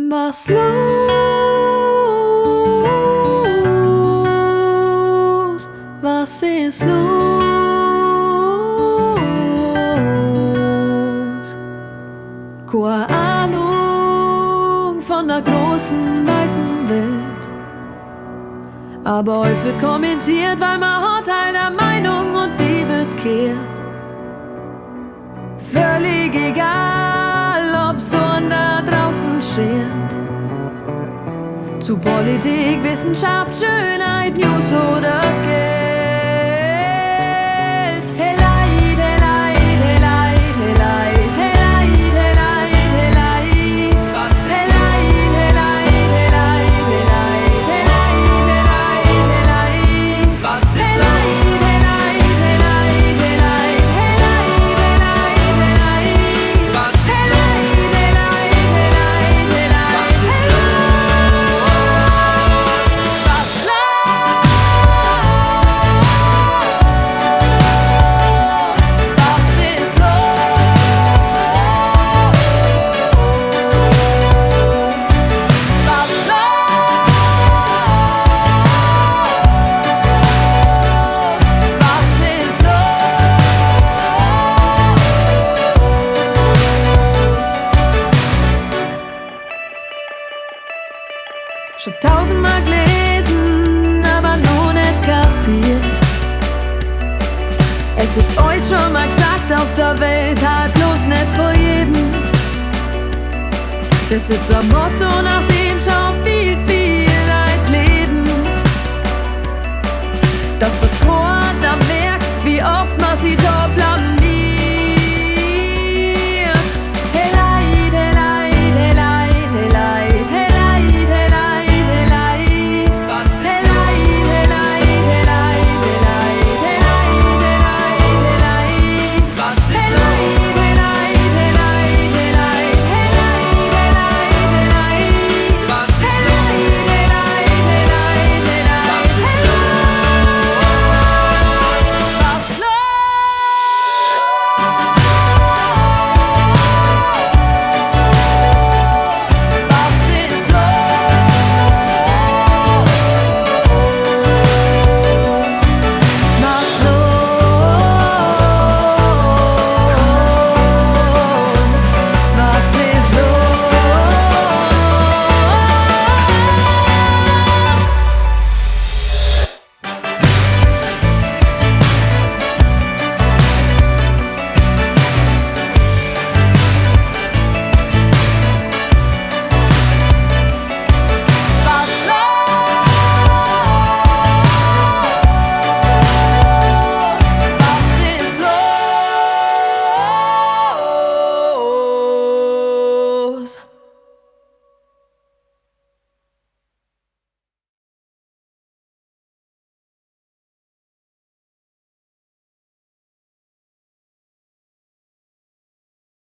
Was los? Was ist los? Keine Ahnung von der großen, weiten Welt. Aber es wird kommentiert, weil man hat eine Meinung und die wird kehrt. Völlig egal, ob's so da draußen schert. Zu Politik, Wissenschaft, Schönheit, News oder Geld. Hey Leid, hey Leid, hey Leid, hey Leid, hey Leid, hey Leid, hey Leid. Was ist hey Leid, hey Leid, hey Leid, hey Leid, hey Leid, hey Leid, hey Leid. Was ist hey Leid, hey Leid, hey Leid, hey Leid, hey Leid, hey Leid, hey Leid. Was ist hey Leid, hey Leid, hey Leid, hey Leid. Was ist schon tausendmal gelesen, aber noch nicht kapiert. Es ist euch schon mal gesagt, auf der Welt halt bloß nicht vor jedem. Das ist ein Motto, nach dem schon viel Leid leben. Dass das Chor da merkt, wie oft man sie da bleibt.